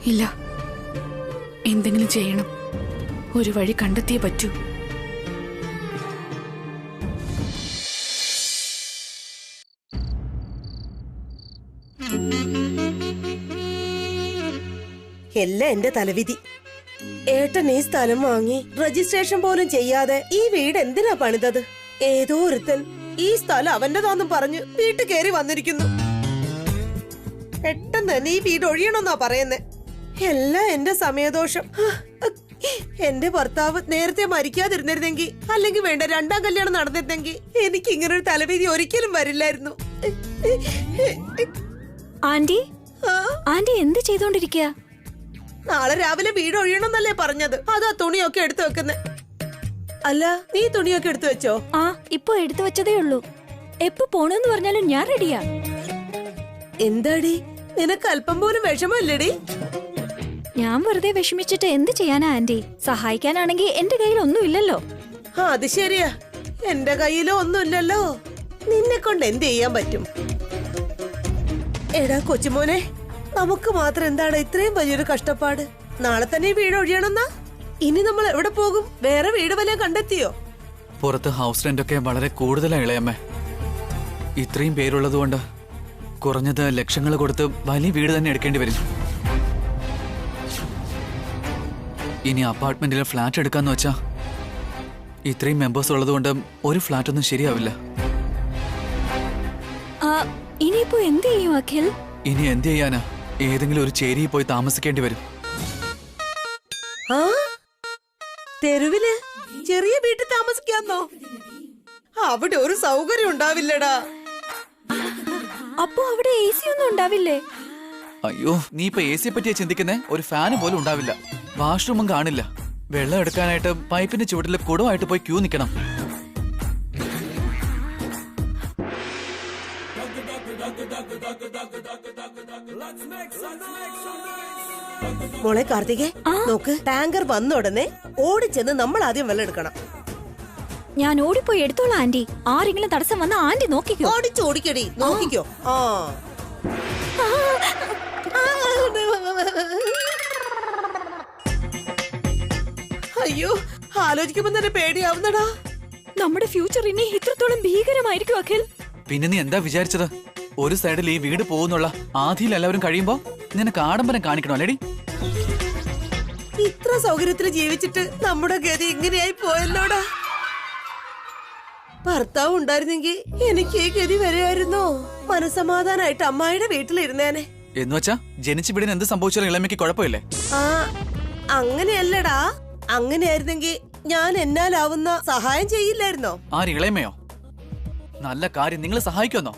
ഇല്ല, എന്തെങ്കിലും ചെയ്യണം. ഒരു വഴി കണ്ടെത്തിയേ പറ്റൂ. എല്ലാം എന്റെ തലവിധി. ഏട്ടൻ ഈ സ്ഥലം വാങ്ങി രജിസ്ട്രേഷൻ പോലും ചെയ്യാതെ ഈ വീട് എന്തിനാ പണിതത്? ഏതോ ഒരുത്തൻ ഈ സ്ഥലം അവന്റെതാന്നും പറഞ്ഞ് വീട്ടിൽ കയറി വന്നിരിക്കുന്നു. പെട്ടെന്ന് തന്നെ ഈ വീട് ഒഴിയണമെന്നാ പറയുന്നേ. എല്ലാം എന്റെ സമയദോഷം. എന്റെ ഭർത്താവ് നേരത്തെ മരിക്കാതിരുന്നിരുന്നെങ്കിൽ, അല്ലെങ്കിൽ വേണ്ട രണ്ടാം കല്യാണം നടന്നിരുന്നെങ്കിൽ എനിക്ക് ഇങ്ങനൊരു തലവിധി ഒരിക്കലും വരില്ലായിരുന്നു. ആന്റി, ആന്റി എന്ത് ചെയ്തോണ്ടിരിക്കുക? നാളെ രാവിലെ വീട് ഒഴിയണമെന്നല്ലേ പറഞ്ഞത്? അതാ തുണിയൊക്കെ എടുത്തു വെക്കുന്നേ. അല്ല, നീ തുണിയൊക്കെ എടുത്തു വെച്ചോ? ആ, ഇപ്പൊ എടുത്തു വെച്ചതേ ഉള്ളൂ. എപ്പോ പോണെന്ന് പറഞ്ഞാലും ഞാൻ റെഡിയാ. എന്താടി, നിനക്ക് അല്പം പോലും വിഷമമില്ലടി? ഞാൻ വെറുതെ വിഷമിച്ചിട്ട് എന്ത് ചെയ്യാനാ ആന്റി? സഹായിക്കാനാണെങ്കിൽ എന്റെ കയ്യിൽ ഒന്നുമില്ലല്ലോ. അത് ശരിയാ, എന്റെ കയ്യിലും ഒന്നുമില്ലല്ലോ. നിന്നെ കൊണ്ട് എന്ത് ചെയ്യാൻ പറ്റും? എടാ കൊച്ചുമോനെ, നമുക്ക് മാത്രം എന്താണ് ഇത്രയും വലിയൊരു കഷ്ടപ്പാട്? നാളെ തന്നെ വീട് ഒഴിയണമെന്നാ? ഇനി നമ്മൾ എവിടെ പോകും? വേറെ വീട് വല്ലതും കണ്ടെത്തിയോ? പുറത്ത് ഹൗസ് റെന്റ് ഒക്കെ വളരെ കൂടുതലാണ് ഇളയമ്മേ. ഇത്രയും പേരുള്ളത് കൊണ്ട് കുറഞ്ഞത് ലക്ഷങ്ങൾ കൊടുത്ത് വലിയ വീട് തന്നെ എടുക്കേണ്ടി വരും. ഇനി അപ്പാർട്ട്മെന്റിലെ ഫ്ലാറ്റ് എടുക്കാന്ന് വെച്ചാ ഇത്രയും മെമ്പേഴ്സ് ഉള്ളത് കൊണ്ട് ഒരു ഫ്ലാറ്റ് ഒന്നും ശരിയാവില്ല. ഇനിയിപ്പോ എന്ത് ചെയ്യും അഖിൽ? ഇനി എന്ത് ചെയ്യാനാ? ഏതെങ്കിലും ഒരു ചേരിയിൽ പോയി താമസിക്കേണ്ടി വരും. തെരുവില് ചെറിയ വീട്ടിൽ താമസിക്കാന്നോ? അവിടെ ഒരു സൗകര്യം ഉണ്ടാവില്ലടാ. അപ്പോ അവിടെ AC ഒന്നും ഉണ്ടാവില്ലേ? അയ്യോ, നീ ഇപ്പൊ AC പറ്റിയാ ചിന്തിക്കുന്നേ? ഒരു ഫാന് പോലും ഉണ്ടാവില്ല. വാഷ്റൂമും കാണില്ല. വെള്ളം എടുക്കാനായിട്ട് പൈപ്പിന്റെ ചുവട്ടിൽ കുടമായിട്ട് പോയി ക്യൂ നിൽക്കണം. മോളെ കാർത്തികേ, നോക്ക്, ടാങ്കർ വന്ന ഉടനെ ഓടിച്ചെന്ന് നമ്മൾ ആദ്യം വെള്ളം എടുക്കണം. ഞാൻ ഓടിപ്പോയി എടുത്തോളാം ആന്റി. ആരെങ്കിലും തടസ്സം വന്ന ആന്റി നോക്കിക്കോ. ഓടിക്കടി, നോക്കിക്കോ. അയ്യോ, ആലോചിക്കുമ്പോ തന്നെ പേടിയാവുന്നടാ. നമ്മുടെ ഫ്യൂച്ചർ ഇനി ഇത്രത്തോളം ഭീകരമായിരിക്കും അഖിൽ. പിന്നെ നീ എന്താ വിചാരിച്ചത്? ഒരു സൈഡിൽ ഈ വീട് പോകുന്നുള്ള ആധിയിൽ എല്ലാവരും കഴിയുമ്പോ നിനക്ക് ആഡംബരം കാണിക്കണോ അല്ലേടി? ഇത്ര സൗകര്യത്തിൽ ജീവിച്ചിട്ട് നമ്മുടെ ഗതി ഇങ്ങനെയായി പോയല്ലോടാ. ഭർത്താവ് ഉണ്ടായിരുന്നെങ്കിൽ എനിക്ക് ഈ ഗതി വരെയായിരുന്നോ? മനസമാധാനായിട്ട് അമ്മായിയുടെ വീട്ടിലിരുന്നേനെ. എന്ന് വെച്ചാ ജനിച്ചു വീടിന് എന്ത് സംഭവിച്ചാലും ഇളമയ്ക്ക് കുഴപ്പമില്ലേ? അങ്ങനെയല്ലടാ. അങ്ങനെയായിരുന്നെങ്കിൽ ഞാൻ എന്നാലാവുന്ന സഹായം ചെയ്യില്ലായിരുന്നോ? ആര്, ഇളയമയോ? നല്ല കാര്യം, നിങ്ങൾ സഹായിക്കുമെന്നോ?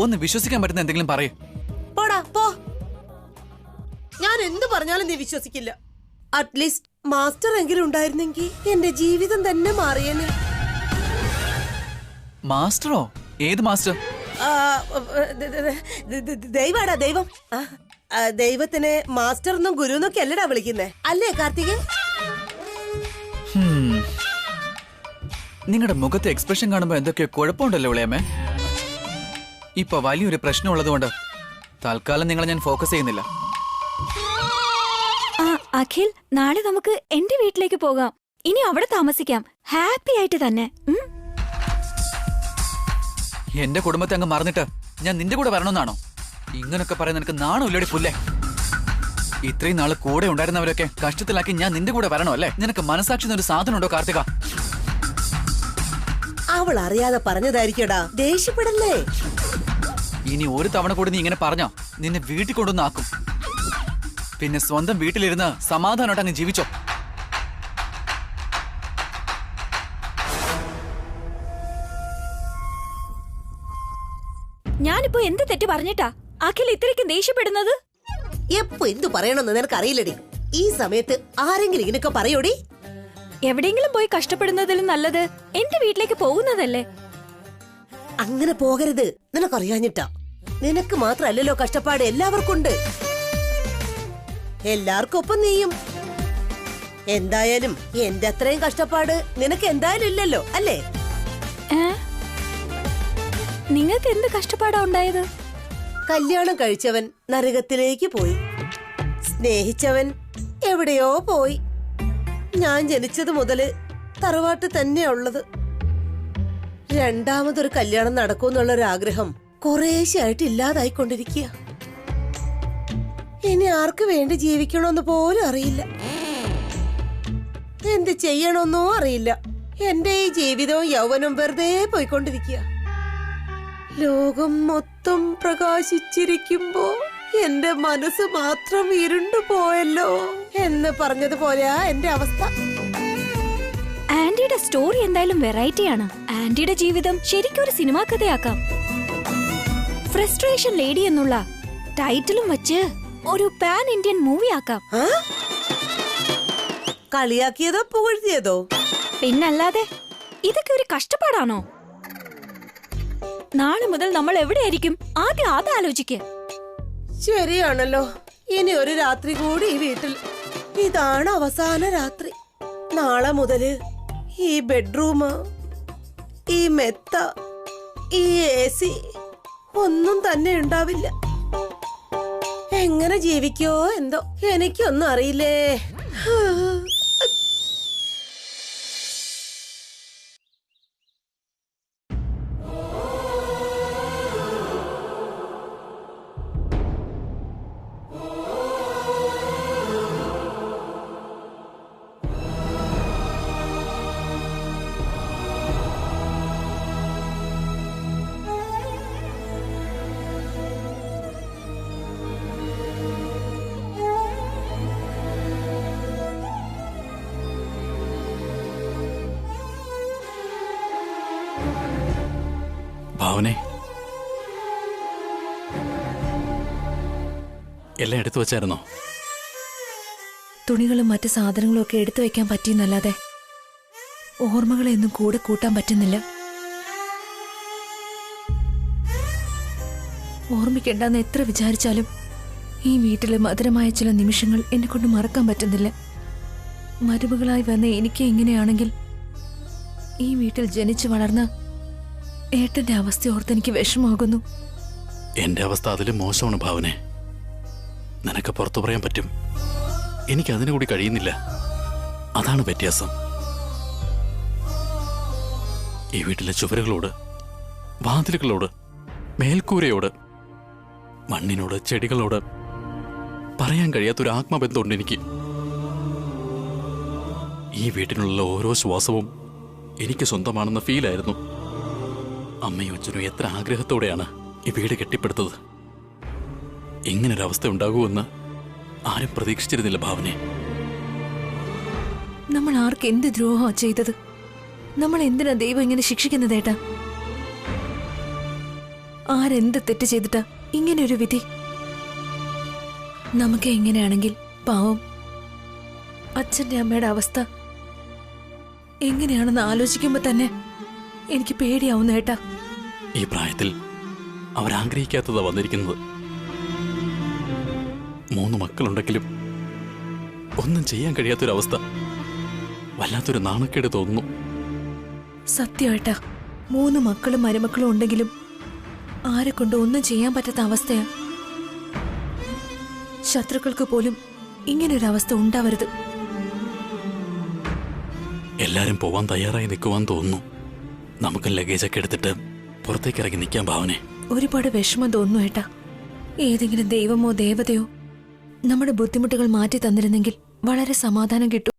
ഒന്ന് വിശ്വസിക്കാൻ പറ്റുന്ന എന്തെങ്കിലും പറയേ. പോടാ പോ. ഞാൻ എന്ത് പറഞ്ഞാലും നീ വിശ്വസിക്കില്ല. അറ്റ്ലീസ്റ്റ് മാസ്റ്റർ എങ്കിലും ഉണ്ടായിരുന്നെങ്കിൽ എന്റെ ജീവിതം തന്നെ മാറിയേനെ. മാസ്റ്ററോ? ഏത് മാസ്റ്റർ? ദൈവാടാ, ദൈവം. ദൈവത്തിനെ മാസ്റ്റർ എന്നും ഗുരു എന്നൊക്കെ അല്ലടാ വിളിക്കുന്നേ, അല്ലേ കാർത്തികേ? നിങ്ങളുടെ മുഖത്തെ എക്സ്പ്രഷൻ കാണുമ്പോ എന്തൊക്കെയോ കുഴപ്പമുണ്ടല്ലോ ഇളയമ്മേ. ഇപ്പൊ വലിയൊരു പ്രശ്നമുള്ളത് കൊണ്ട് തൽക്കാലം നിങ്ങളെ ഞാൻ ഫോക്കസ് ചെയ്യുന്നില്ല. അഖിൽ, നാളെ നമുക്ക് എന്റെ വീട്ടിലേക്ക് പോകാം. ഇനി അവിടെ താമസിക്കാം, ഹാപ്പി ആയിട്ട് തന്നെ. എന്റെ കുടുംബത്തെ അങ്ങ് മറന്നിട്ട് ഞാൻ നിന്റെ കൂടെ വരണമെന്നാണോ? ഇങ്ങനൊക്കെ പറയാൻ നിനക്ക് നാണോ ഇല്ലടി പുല്ലേ? ഇത്രയും നാള് കൂടെ ഉണ്ടായിരുന്നവരൊക്കെ കഷ്ടത്തിലാക്കി ഞാൻ നിന്റെ കൂടെ വരണോ അല്ലേ? നിനക്ക് മനസാക്ഷി ഒരു സാധനം ഉണ്ടോ കാർത്തിക? അവൾ അറിയാതെ പറഞ്ഞതായിരിക്കടാ, ദേഷ്യപ്പെടല്ലേ. ഇനി ഒരു തവണ കൂടി നീ ഇങ്ങനെ പറഞ്ഞോ നിന്നെ വീട്ടിൽ കൊണ്ടുവന്ന് ആക്കും. പിന്നെ സ്വന്തം വീട്ടിലിരുന്ന് സമാധാനമായിട്ട് അങ്ങ് ജീവിച്ചോ. ഞാനിപ്പോ എന്ത് തെറ്റ് പറഞ്ഞിട്ടാ അഖിൽ ഇത്രയ്ക്ക് ദേഷ്യപ്പെടുന്നത്? എപ്പോ എന്തു പറയണമെന്ന് നിനക്ക് അറിയില്ലടി. ഈ സമയത്ത് ആരെങ്കിലും ഇങ്ങനെയൊക്കെ പറയോടി? എവിടെയെങ്കിലും പോയി കഷ്ടപ്പെടുന്നതിലും നല്ലത് എന്റെ വീട്ടിലേക്ക് പോകുന്നതല്ലേ? അങ്ങനെ പോകരുത്. നിനക്കറിയാഞ്ഞിട്ടാ. നിനക്ക് മാത്രല്ലല്ലോ കഷ്ടപ്പാട്, എല്ലാവർക്കും ഉണ്ട്. എല്ലാവർക്കും ഒപ്പം നീയും. എന്തായാലും എന്റെ അത്രയും കഷ്ടപ്പാട് നിനക്ക് എന്തായാലും ഇല്ലല്ലോ, അല്ലേ? നിങ്ങൾക്ക് എന്ത് കഷ്ടപ്പാടാ ഉണ്ടായത്? കല്യാണം കഴിച്ചവൻ നരകത്തിലേക്ക് പോയി, സ്നേഹിച്ചവൻ എവിടെയോ പോയി. ഞാൻ ജനിച്ചത് മുതല് തറവാട്ട് തന്നെയാ ഉള്ളത്. രണ്ടാമതൊരു കല്യാണം നടക്കൂന്നുള്ളൊരാഗ്രഹം കുറേശ്ശായിട്ട് ഇല്ലാതായിക്കൊണ്ടിരിക്കുക. ഇനി ആർക്ക് വേണ്ടി ജീവിക്കണമെന്ന് പോലും അറിയില്ല, എന്ത് ചെയ്യണമെന്നോ അറിയില്ല. എന്റെ ഈ ജീവിതവും യൗവനവും വെറുതെ പോയിക്കൊണ്ടിരിക്കുക. ലോകം മൊത്തം പ്രകാശിച്ചിരിക്കുമ്പോ എന്റെ മനസ്സ് മാത്രം ഇരുണ്ടു പോയല്ലോ എന്ന് പറഞ്ഞതുപോലെയാ എന്റെ അവസ്ഥ. ആന്റിയുടെ സ്റ്റോറി എന്തായാലും വെറൈറ്റിയാണ്. ആന്റിയുടെ ജീവിതം ശരിക്കും ഒരു സിനിമാ കഥയാക്കാം. ഫ്രസ്ട്രേഷൻ ലേഡി എന്നുള്ള ടൈറ്റിലും വെച്ച് ഒരു പാൻ ഇന്ത്യൻ മൂവി ആക്കാം. കളിയാക്കിയതോ പുകഴ്ത്തിയതോ? പിന്നല്ലാതെ ഇതൊക്കെ ഒരു കഷ്ടപ്പാടാണോ? നാളെ മുതൽ നമ്മൾ എവിടെയായിരിക്കും? ആദ്യം അത് ആലോചിക്ക്. ശരിയാണല്ലോ. ഇനി ഒരു രാത്രി കൂടി ഈ വീട്ടിൽ. ഇതാണ് അവസാന രാത്രി. നാളെ മുതല് ഈ ബെഡ്റൂം, ഈ മെത്ത, ഈ AC ഒന്നും തന്നെ ഉണ്ടാവില്ല. എങ്ങനെ ജീവിക്കോ എന്തോ, എനിക്കൊന്നും അറിയില്ലേ. ഭാവനെ, എല്ലാം എടുത്തു വച്ചായിരുന്നോ? തുണികളും മറ്റ് സാധനങ്ങളും ഒക്കെ എടുത്തു വെക്കാൻ പറ്റിയെന്നല്ലാതെ ഓർമ്മകളെയൊന്നും കൂടെ കൂട്ടാൻ പറ്റുന്നില്ല. ഓർമ്മിക്കണ്ടെന്ന് എത്ര വിചാരിച്ചാലും ഈ വീട്ടിലെ മധുരമായ ചില നിമിഷങ്ങൾ എന്നെ കൊണ്ട് മറക്കാൻ പറ്റുന്നില്ല. മരുമകളായി വന്ന എനിക്ക് ഇങ്ങനെയാണെങ്കിൽ ഈ വീട്ടിൽ ജനിച്ചു വളർന്ന ഏട്ടന്റെ അവസ്ഥ ഓർത്ത് എനിക്ക് വിഷമാകുന്നു. എന്റെ അവസ്ഥ അതിലും മോശമാണ് ഭാവനെ. നിനക്ക് പുറത്തു പറയാൻ പറ്റും, എനിക്ക് അതിനു കൂടി കഴിയുന്നില്ല. അതാണ് വ്യത്യാസം. ഈ വീട്ടിലെ ചുവരുകളോട്, വാതിലുകളോട്, മേൽക്കൂരയോട്, മണ്ണിനോട്, ചെടികളോട് പറയാൻ കഴിയാത്തൊരു ആത്മബന്ധമുണ്ട് എനിക്ക്. ഈ വീട്ടിനുള്ള ഓരോ ശ്വാസവും എനിക്ക് സ്വന്തമാണെന്ന ഫീലായിരുന്നു. അമ്മയും അച്ഛനും എത്ര ആഗ്രഹത്തോടെയാണ് ഈ വീട് കെട്ടിപ്പടുത്തത്. ഇങ്ങനൊരവസ്ഥ ഉണ്ടാകുമെന്ന് ആരും പ്രതീക്ഷിച്ചിരുന്നില്ല ഭാവനെ. നമ്മൾ ആർക്ക് എന്ത് ദ്രോഹമാണ് ചെയ്തത്? നമ്മൾ എന്തിനാ ദൈവം ഇങ്ങനെ ശിക്ഷിക്കുന്നതേട്ടാ? ആരെന്ത് തെറ്റ് ചെയ്തിട്ടാ ഇങ്ങനെ ഒരു വിധി? നമുക്ക് എങ്ങനെയാണെങ്കിൽ പാവം അച്ഛന്റെ അമ്മയുടെ അവസ്ഥ എങ്ങനെയാണെന്ന് ആലോചിക്കുമ്പോ തന്നെ എനിക്ക് പേടിയാവുന്ന ഏട്ടാ. ഈ പ്രായത്തിൽ അവരാഗ്രഹിക്കാത്തതാ വന്നിരിക്കുന്നത്. 3 മക്കളുണ്ടെങ്കിലും ഒന്നും ചെയ്യാൻ കഴിയാത്തൊരവസ്ഥ. വല്ലാത്തൊരു നാണക്കേട് തോന്നുന്നു. സത്യമായിട്ടാ, 3 മക്കളും മരുമക്കളും ഉണ്ടെങ്കിലും ആരെ കൊണ്ട് ഒന്നും ചെയ്യാൻ പറ്റാത്ത അവസ്ഥയാ. ശത്രുക്കൾക്ക് പോലും ഇങ്ങനൊരവസ്ഥ ഉണ്ടാവരുത്. എല്ലാരും പോവാൻ തയ്യാറായി നിൽക്കുവാൻ തോന്നുന്നു. നമുക്ക് ലഗേജൊക്കെ എടുത്തിട്ട് പുറത്തേക്ക് ഇറങ്ങി നിൽക്കാൻ ഭാവനെ. ഒരുപാട് വിഷമം തോന്നുന്നു ഏട്ടാ. ഏതെങ്കിലും ദൈവമോ ദേവതയോ നമ്മുടെ ബുദ്ധിമുട്ടുകൾ മാറ്റി തന്നിരുന്നെങ്കിൽ വളരെ സമാധാനം കിട്ടും.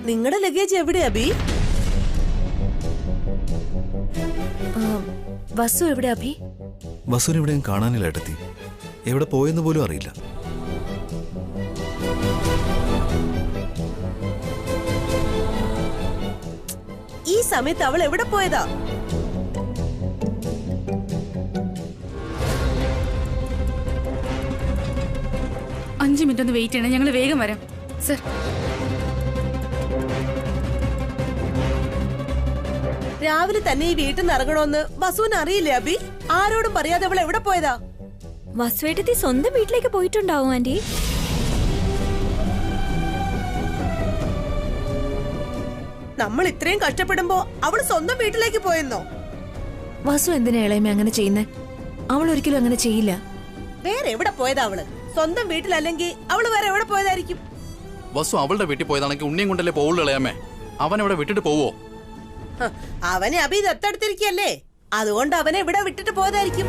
നിങ്ങളുടെ ലഗേജ് എവിടെയാ അബി? വസു എവിടെ അഭി? വസുവിനെ എവിടെയും കാണാനില്ല ഏട്ടത്തി. എവിടെ പോയെന്ന് പോലും അറിയില്ല. ഈ സമയത്ത് അവൾ എവിടെ പോയതാ? അഞ്ച് മിനിറ്റ് ഒന്ന് വെയിറ്റ് ചെയ്യണം, ഞങ്ങൾ വേഗം വരാം സർ. രാവിലെ തന്നെ ഈ വീട്ടിൽ നിന്ന് ഇറങ്ങണമെന്ന് വസുവിന് അറിയില്ലേ അബി? ആരോടും പറയാതെ അവൾ എവിടെ പോയതാ? വസുവേട്ടത്തി സ്വന്തം വീട്ടിലേക്ക് പോയിട്ടുണ്ടാവും ആന്റി. നമ്മൾ ഇത്രയും കഷ്ടപ്പെടുമ്പോ അവള് സ്വന്തം വീട്ടിലേക്ക് പോയെന്നോ? വസു എന്തിനാ ഇളയമ അങ്ങനെ ചെയ്യുന്നേ? അവൾ ഒരിക്കലും അങ്ങനെ ചെയ്യില്ല. വേറെ എവിടെ പോയതാ അവള്? സ്വന്തം വീട്ടിലല്ലെങ്കിൽ അവള് വേറെ എവിടെ പോയതായിരിക്കും? വസു അവളുടെ വീട്ടിൽ പോയതാണെങ്കിൽ ഉണ്ണിയും കൊണ്ടല്ലേ പോവുള്ളൂ ഇളയമ്മേ. അവൻ ഇവിടെ വിട്ടിട്ട് പോവോ? ഹ, അവനെ അബി ദത്തെടുത്തിരിക്കല്ലേ, അതുകൊണ്ട് അവനെ ഇവിടെ വിട്ടിട്ട് പോയതായിരിക്കും.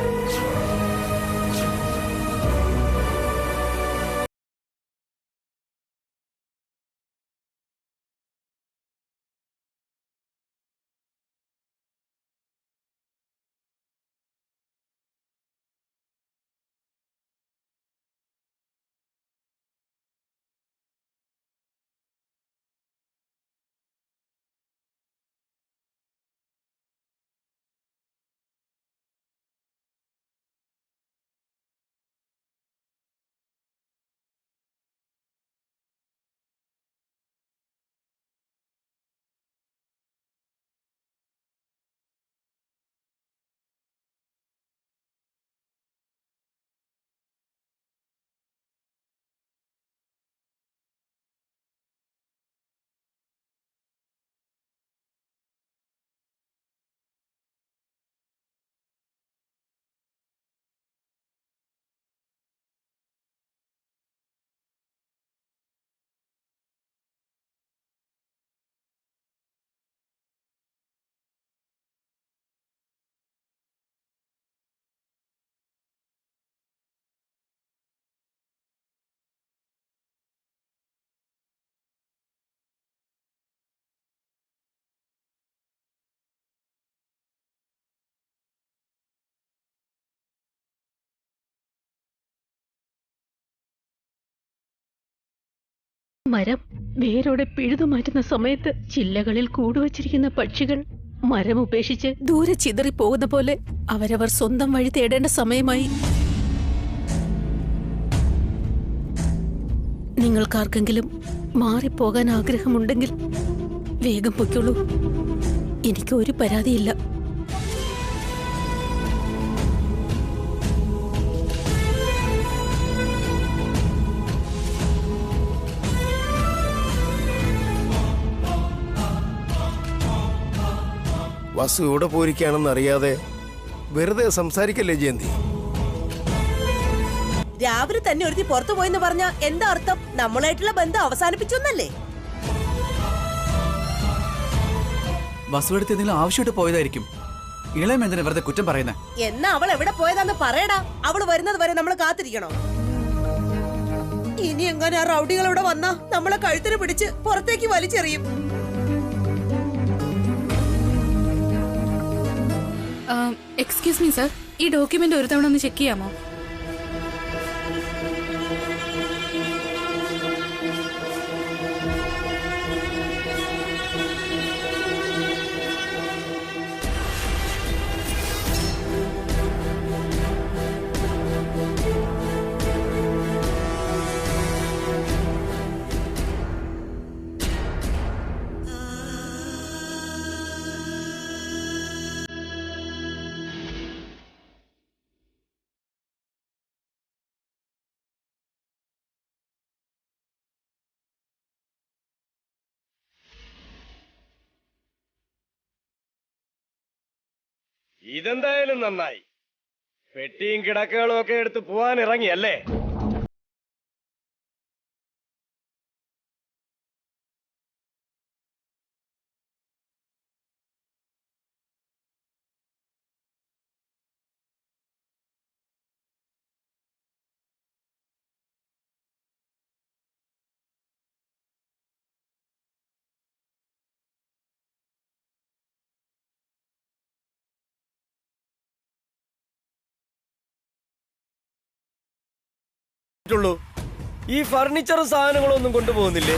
മരം വേരോടെ പിഴുതു മാറ്റുന്ന സമയത്ത് ചില്ലകളിൽ കൂടുവച്ചിരിക്കുന്ന പക്ഷികൾ മരം ഉപേക്ഷിച്ച് ദൂരെ ചിതറിപ്പോകുന്ന പോലെ അവരവർ സ്വന്തം വഴി തേടേണ്ട സമയമായി. നിങ്ങൾക്കാർക്കെങ്കിലും മാറിപ്പോകാൻ ആഗ്രഹമുണ്ടെങ്കിൽ വേഗം പൊയ്ക്കോളൂ. എനിക്ക് ഒരു പരാതിയില്ല. വസു ഇവിടെ പോയിരിക്കുകയാണെന്ന് അറിയാതെ വെറുതെ സംസാരിക്കല്ലേ ജയന്തി? രാവിലെ തന്നെ ഒരുത്തി പുറത്തു പോയെന്ന് പറഞ്ഞ എന്താ അർത്ഥം? നമ്മളായിട്ടുള്ള ബന്ധം അവസാനിപ്പിച്ചൊന്നല്ലേ? വസുവെടുത്ത് എന്തെങ്കിലും ആവശ്യമായിട്ട് പോയതായിരിക്കും. ഇളയം എന്തിനാ വെറുതെ കുറ്റം പറയുന്നത്? എന്നാ അവൾ എവിടെ പോയതാന്ന് പറയടാ. അവള് വരുന്നത് വരെ നമ്മൾ കാത്തിരിക്കണോ? ഇനി എങ്ങനെ ആ റൗഡികൾ ഇവിടെ വന്നാ നമ്മളെ കഴുത്തിന് പിടിച്ച് പുറത്തേക്ക് വലിച്ചെറിയും. എക്സ്ക്യൂസ് മീ സർ, ഈ ഡോക്യുമെന്റ് ഒരു തവണ ഒന്ന് ചെക്ക് ചെയ്യാമോ? ഇതെന്തായാലും നന്നായി. പെട്ടിയും കിടക്കകളും ഒക്കെ എടുത്ത് പോവാൻ ഇറങ്ങിയല്ലേ? ഈ ഫർണിച്ചറും സാധനങ്ങളും ഒന്നും കൊണ്ടുപോകുന്നില്ലേ?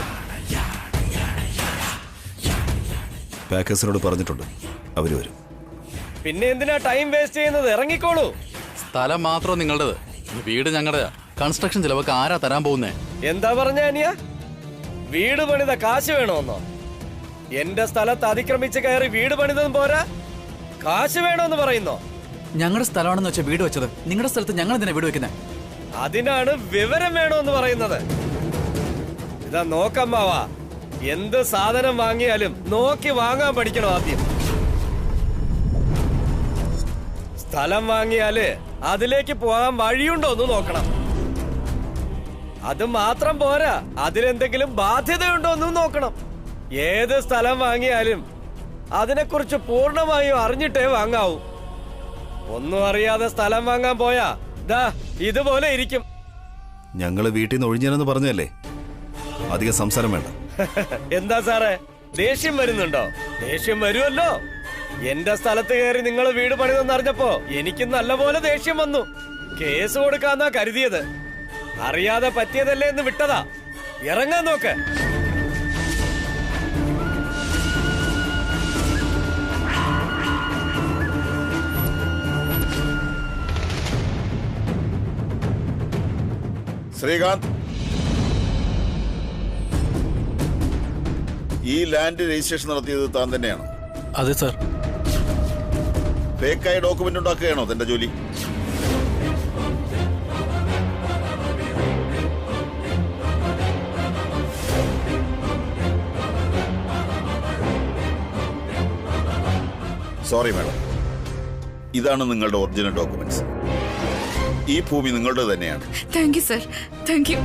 പാക്കേഴ്സിനോട് പറഞ്ഞിട്ടുണ്ട്, അവര് വരും. പിന്നെ എന്തിനാ ടൈം വേസ്റ്റ് ചെയ്യുന്നത്? ഇറങ്ങിക്കോളൂ. സ്ഥലം മാത്രം നിങ്ങളുടേത്, വീട് ഞങ്ങളുടെയാ. കൺസ്ട്രക്ഷൻ ചിലവൊക്കെ ആരാ തരാൻ പോകുന്നേ? എന്താ പറഞ്ഞ അനിയ? വീട് പണിത കാശ് വേണോന്നോ? എന്റെ സ്ഥലത്ത് അതിക്രമിച്ച് കയറി വീട് പണിതതും പോരാ, കാശ് വേണോന്ന് പറയുന്നോ? ഞങ്ങളുടെ സ്ഥലമാണെന്ന് വെച്ചാൽ വീട് വെച്ചത്, നിങ്ങളുടെ സ്ഥലത്ത് ഞങ്ങൾ എന്തിനാ വീട് വെക്കുന്നത്? അതിനാണ് വിവരം വേണോന്ന് പറയുന്നത്. ഇതാ നോക്കമ്മാവാ, എന്ത് സാധനം വാങ്ങിയാലും നോക്കി വാങ്ങാൻ പഠിക്കണം ആദ്യം. സ്ഥലം വാങ്ങിയാല് അതിലേക്ക് പോകാൻ വഴിയുണ്ടോ എന്ന് നോക്കണം. അത് മാത്രം പോരാ, അതിലെന്തെങ്കിലും ബാധ്യതയുണ്ടോ എന്നും നോക്കണം. ഏത് സ്ഥലം വാങ്ങിയാലും അതിനെക്കുറിച്ച് പൂർണ്ണമായും അറിഞ്ഞിട്ടേ വാങ്ങാവൂ. ഒന്നും അറിയാതെ സ്ഥലം വാങ്ങാൻ പോയാ ദാ ഇതുപോലെ ഇരിക്കും. ഞങ്ങള് വീട്ടിൽ നിന്ന് ഒഴിഞ്ഞെന്ന് പറഞ്ഞല്ലേ, അധികം സംസാരം വേണ്ട. എന്താ സാറേ, ദേഷ്യം വരുന്നുണ്ടോ? ദേഷ്യം വരുമല്ലോ. എന്റെ സ്ഥലത്ത് കയറി നിങ്ങൾ വീട് പണിതെന്ന് അറിഞ്ഞപ്പോ എനിക്ക് നല്ലപോലെ ദേഷ്യം വന്നു. കേസ് കൊടുക്കാന്നാ കരുതിയത്. അറിയാതെ പറ്റിയതല്ലേ എന്ന് വിട്ടതാ. ഇറങ്ങാൻ നോക്ക്. ശ്രീകാന്ത്, ഈ ലാൻഡ് രജിസ്ട്രേഷൻ നടത്തിയത് താൻ തന്നെയാണോ? അതെ സാർ. ഫേക്കായ ഡോക്യുമെന്റ് ഉണ്ടാക്കുകയാണോ തന്റെ ജോലി? സോറി മാഡം, ഇതാണ് നിങ്ങളുടെ ഒറിജിനൽ ഡോക്യുമെന്റ്സ്. ഈ ഭൂമി നിങ്ങളുടെ തന്നെയാണ്. Thank you sir, thank you.